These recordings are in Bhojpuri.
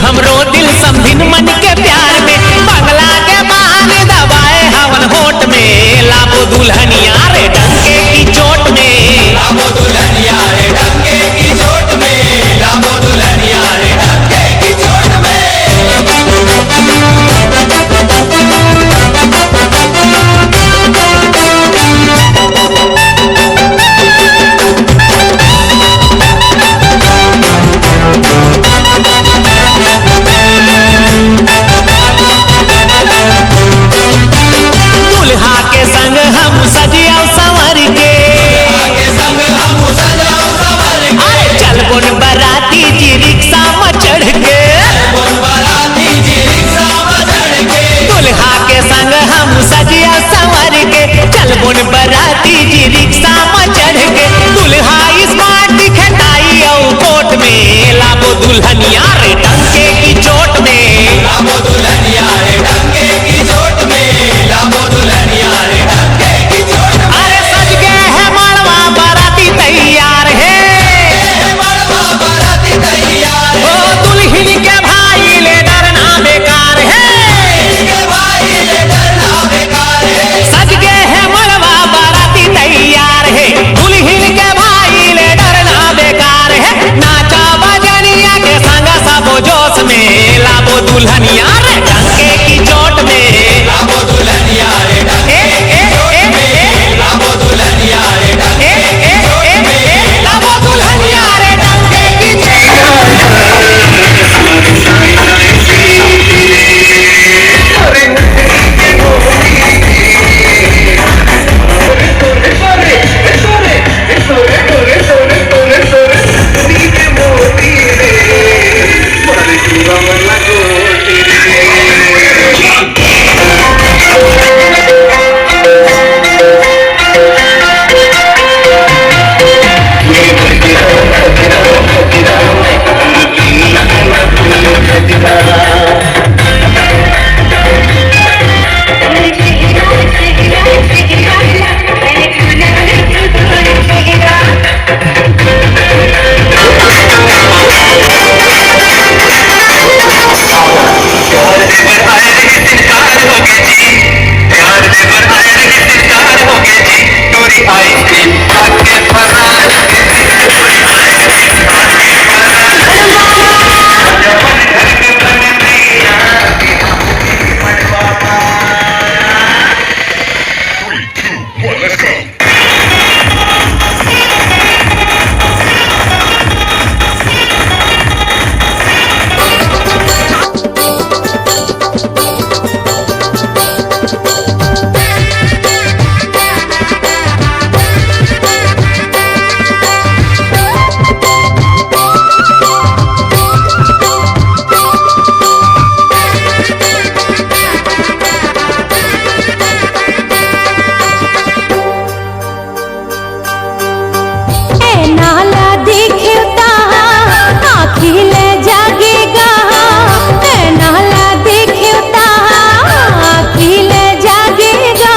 हमरो दिल समझिन मन के प्यार में बंगला के बहाने दबाए हवन होठ में लाबो दुल्हनिया रे डंके की चोट में लाबो दुल्हनिया रे डंके की चोट में लाबो दुल्हनिया रे डंके की चोट में दुल्हा के संग हम सजिया संवर के अरे चल बोन बराती जी रिक्शा में चढ़ के दुल्हा के संग हम सजिया संवर के चल बोन बराती जी रिक्शा में चढ़ के दुल्हा स्मार्ट दिखताई औ कोट में लाबो दुल्हनिया रे डंके की चोट में लाबो दुल्हनिया रे डंके की चोट में लाबो दुल्हनिया रे डंके की चोट में अरे सज गए है मड़वा बराती तैयार है मड़वा बाराती तैयार है ओ दुल्हन के भाई ले डरना बेकार है के भाई ले डरना बेकार है सज गए है मड़वा बराती तैयार है दुल्हन के भाई ले डरना बेकार है नाचा बजनिया के संग सबो जोश में लाबो दुल्हनिया रे डंके की चोट में लाबो दुल्हनिया रे डंके की चोट में लाबो दुल्हनिया रे डंके की चोट में लाबो दुल्हनिया रे डंके की चोट नाला देखता आखिल जागेगा नाला देखता आखिल जागेगा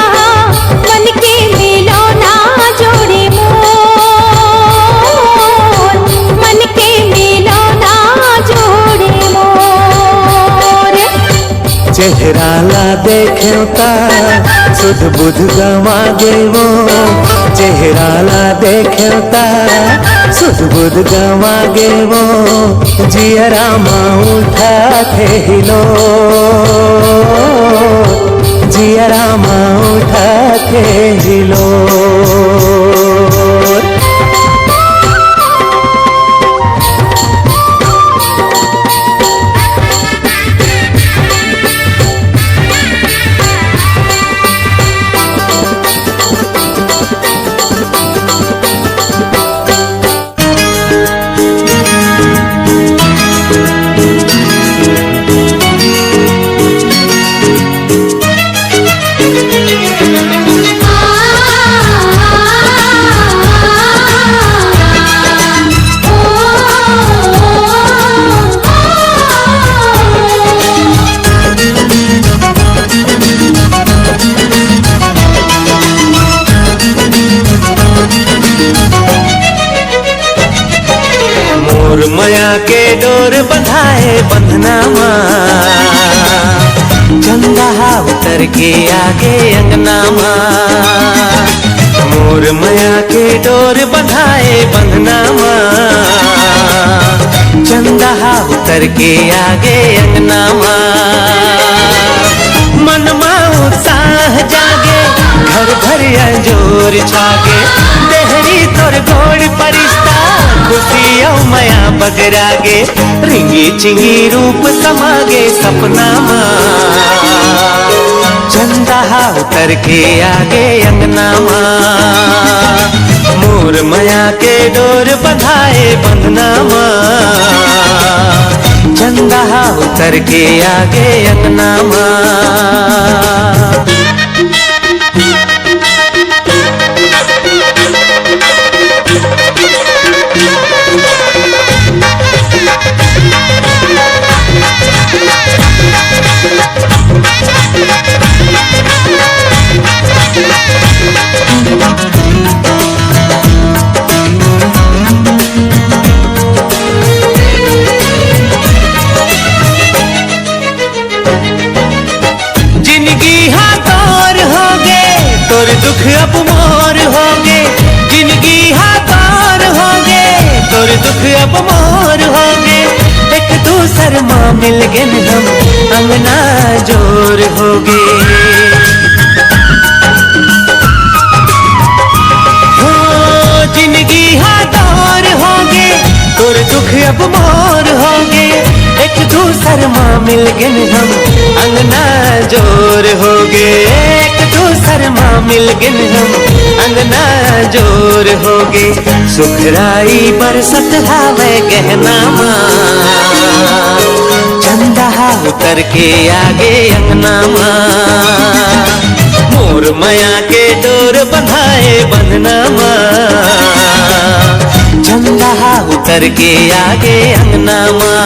मन के मिलो ना जोड़े मोर मन के मिलो ना जोड़े मोर चेहरा ला देखता सुध बुध गवा गेवो चेहरा ला देखता सुध बुध गवा गेवो जियरा माँ उठा थे हिलो जियरा माँ उठा थे हिलो आ के आगे अंगना माँ, मोर मया के डोर बंधाए बंधना माँ, चंदा उतर के आगे अंगना माँ, मन माँ उत्साह जागे, घर भर जोर छागे, देहरी तोर गोड़ परिश्ता, खुशी औ मया बगरागे, रिंगी चिंगी रूप समागे सपना माँ, चंदा उतर के आगे अंगना माँ, मोर मया के डोर बंधाए बंधना माँ, चंदा उतर के आगे अंगना माँ। दुख अब मोर होगे, जिंदगी हाथार होगे, तोर दुख अब मोर होगे, एक दूसर माँ मिल गए हम अंगना जोर होगे, हो जिंदगी हाथार होगे, तोर दुख अब मोर होगे, एक दूसर माँ मिल गए हम अंगना जोर होगे, दूसर माँ मिल गिन हम अंगना जोर होगे, सुखराई बरसत हावे गहना माँ, चंदा उतर के आगे अंगना माँ, मोर मया के डोर बंधाए बंधना माँ, चंदा उतर के आगे अंगना माँ।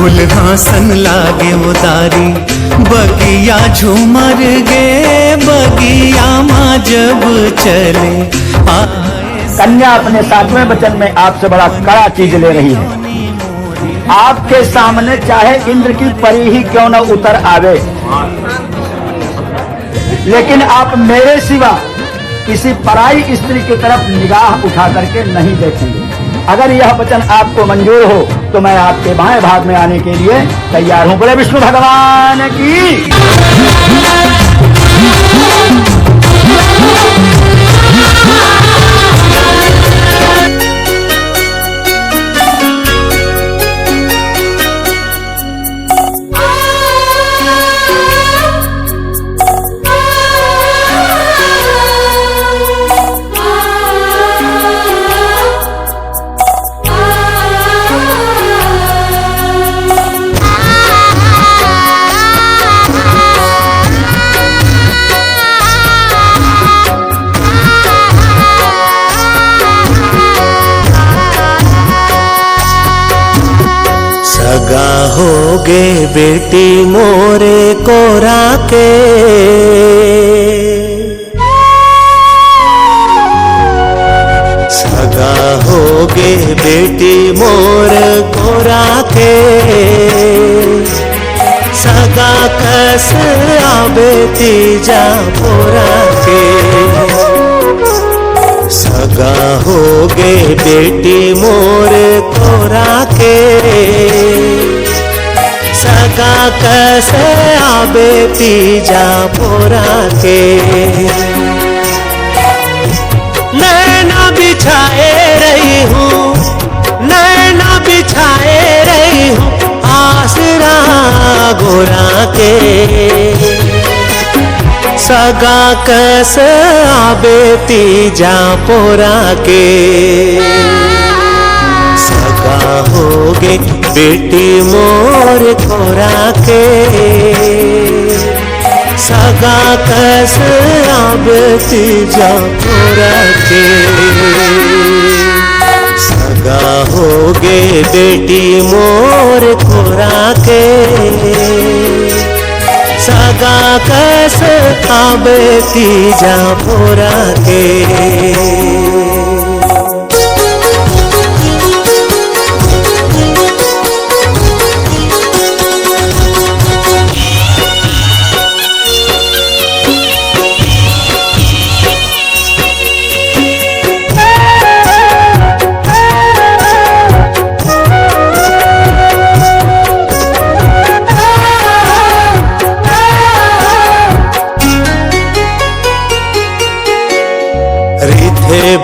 दुल्हा सन लागे उतारी बगिया झूमर गे बगिया माँ जब चले कन्या अपने 7वें वचन में आपसे बड़ा कड़ा चीज ले रही है। आपके सामने चाहे इंद्र की परी ही क्यों न उतर आवे, लेकिन आप मेरे सिवा किसी पराई स्त्री की तरफ निगाह उठा करके नहीं देखेंगे। अगर यह वचन आपको मंजूर हो तो मैं आपके बाएं भाग में आने के लिए तैयार हूं। बोले विष्णु भगवान की। सगा होगे बेटी मोरे कोरा के सगा होगे बेटी मोर कोरा के सगा कस आबे तीजा पोरा के सगा होगे बेटी मोर कोरा के सगा कैसे आबे तीजा पोरा के नैना बिछाए रही हूँ नैना बिछाए रही हूँ आसरा गोरा के सगा कस आबे तीजा पोरा के सगा होगे बेटी मोर कोरा के सगा कस आबे तीजा पोरा के सगा होगे बेटी मोर कोरा के सगा कस आबे तीजा पोरा के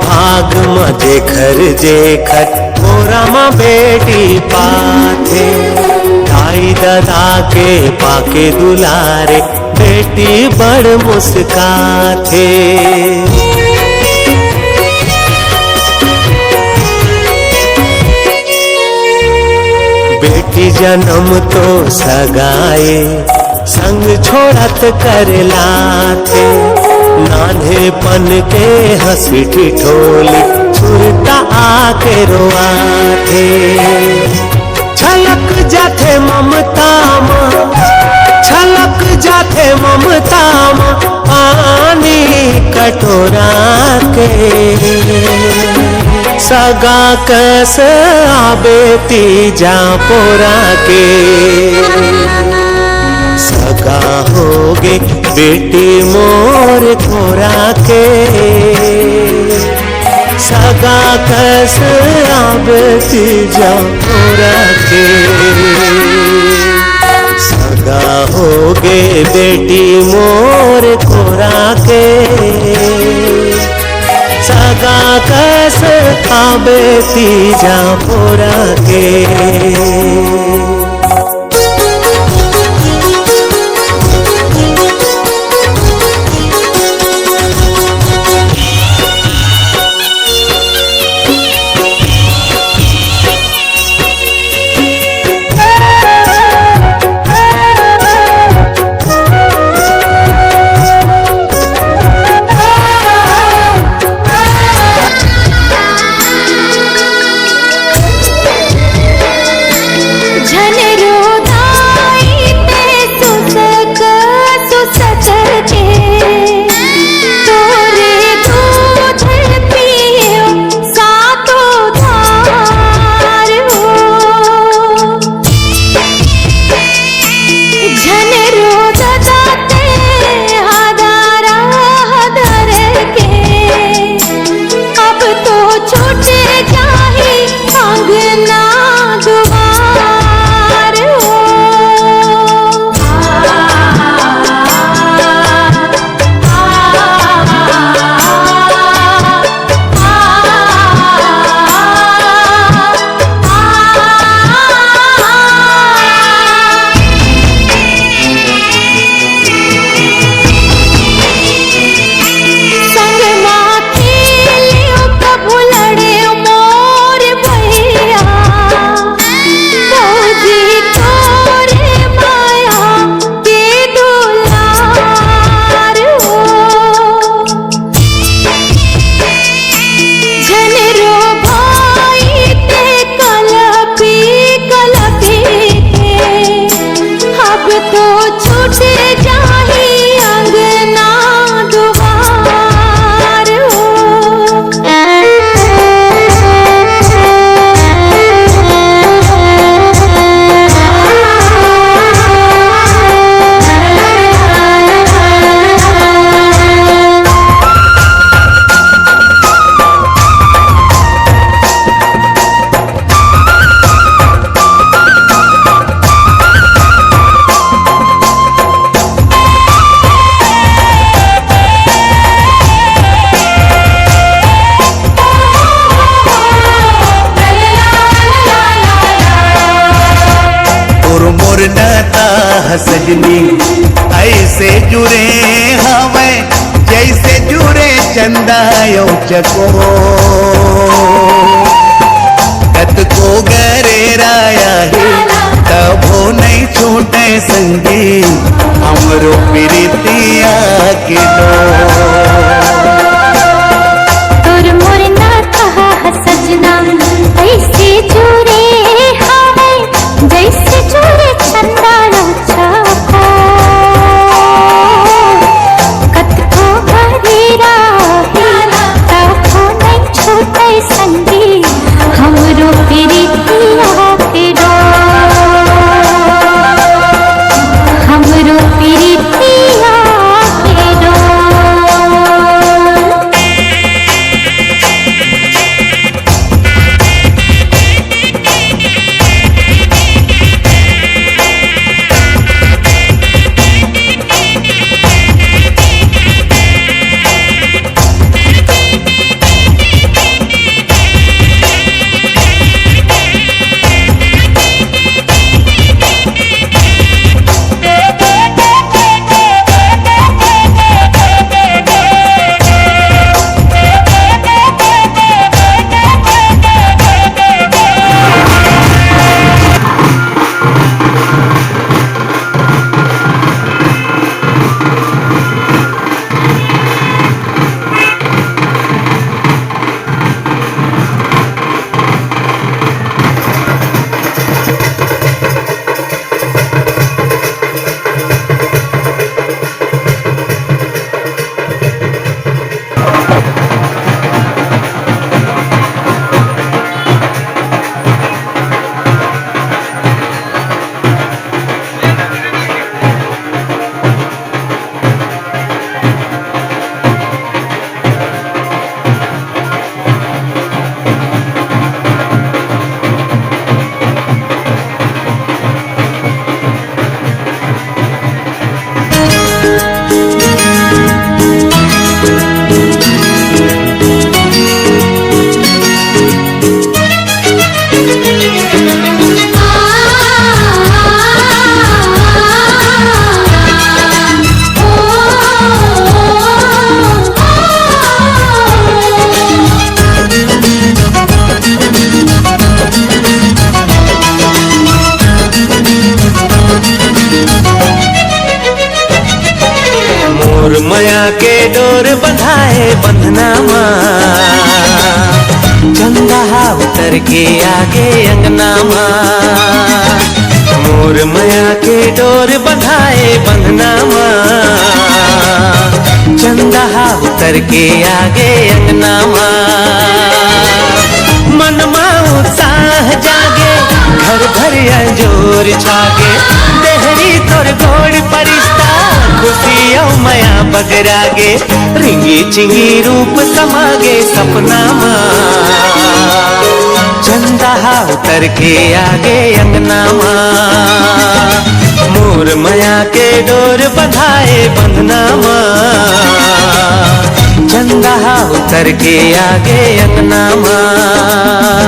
भाग में जेखर जेखर कोरा में बेटी पाथे दाई दादा के पाके दुलारे बेटी बड़ मुस्काथे बेटी जन्म तो सगाए संग छोड़त कर लाथे नान्हेपन के हंसी ठिठोली छुरता आके रोआथे छलक जाथे ममता माँ छलक जाथे ममता माँ पानी कटोरा के सगा कस आबे तीजा पोरा के सगा होगे बेटी मोर कोरा के सगा कस आबे तीजा पोरा के सगा होगे बेटी मोर कोरा के सगा कस आबे तीजा पोरा के सजनी ऐसे जुड़े हमें जैसे जुड़े चंदा यो चको कत को गरे राया है तबो नहीं छूटे संगी हमरो प्रीतिया के तोर मोर ना कहा सजना ऐसे जुड़े हमें जैसे जुड़े चंदा चको कत को गरे राया तबो नहीं छूटे संगी हमरो प्रीतिया के हमरो प्रीतिया के माया के डोर बंधाए बंधना माँ चंदा उतर के आगे अंगना माँ मोर माया के डोर बंधाए बंधना माँ चंदा उतर के आगे अंगना माँ मन माँ उत्साह जागे घर भर जोर छागे देहरी तोर गोड़ परिस्ता खुशियों माया बगरागे रिंगी चिंगी रूप समागे सपना माँ चंदा उतर के आगे अंगना माँ मोर माया के डोर बंधाए बंधना माँ चंदा उतर के आगे अंगना माँ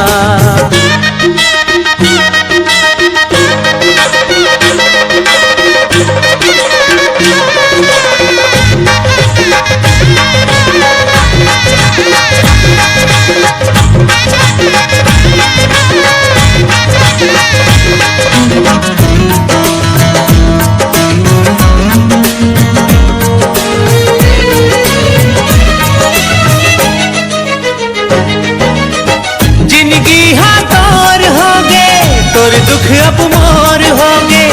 दुख अब मोर होगे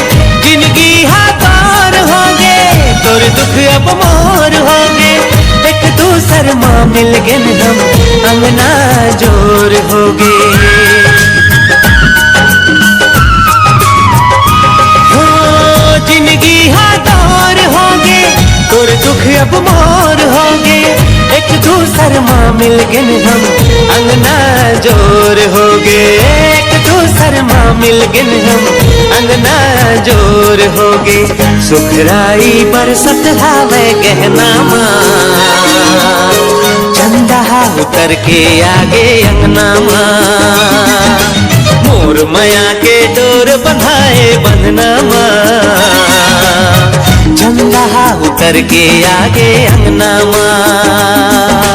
जिंदगी हाथार होगे तोर दुख अब मोर होगे एक दूसर माँ मिल गए हम अंगना जोर होगे हो जिंदगी हाथार होगे तोर दुख अब मोर होगे एक दूसर माँ मिल गए हम अंगना जोर होगे दूसर माँ मिल गए हम अंगना जोर होगे सुखराई बरसत हावे गहना माँ चंदा उतर के आगे अंगना माँ मोर माया के डोर बंधाए बंधना माँ गंगा उतर के आगे अंगना माँ।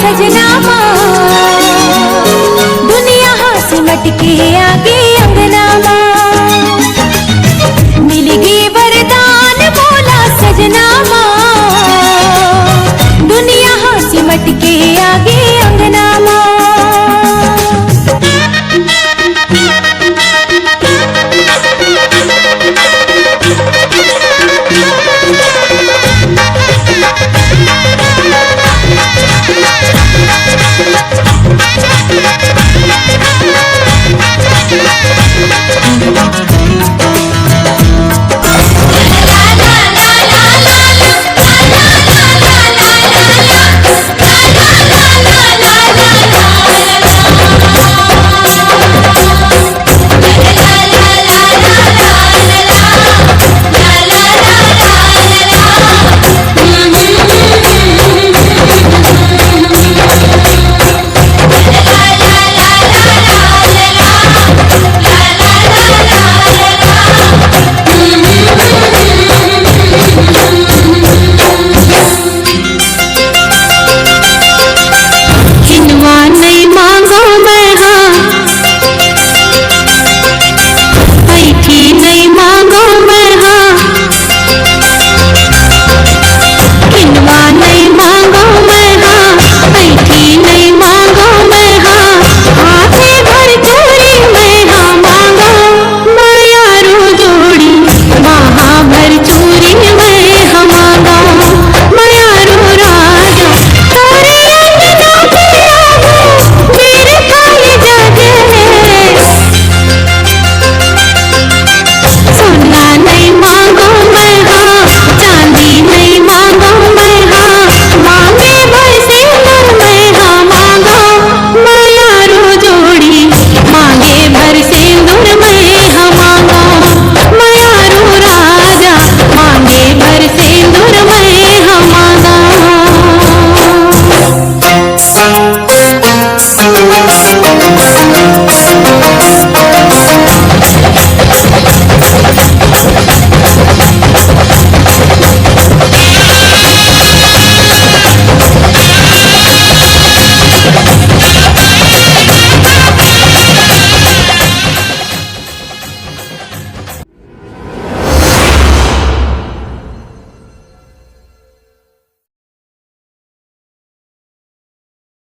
सजना माँ दुनिया सिमट के आगे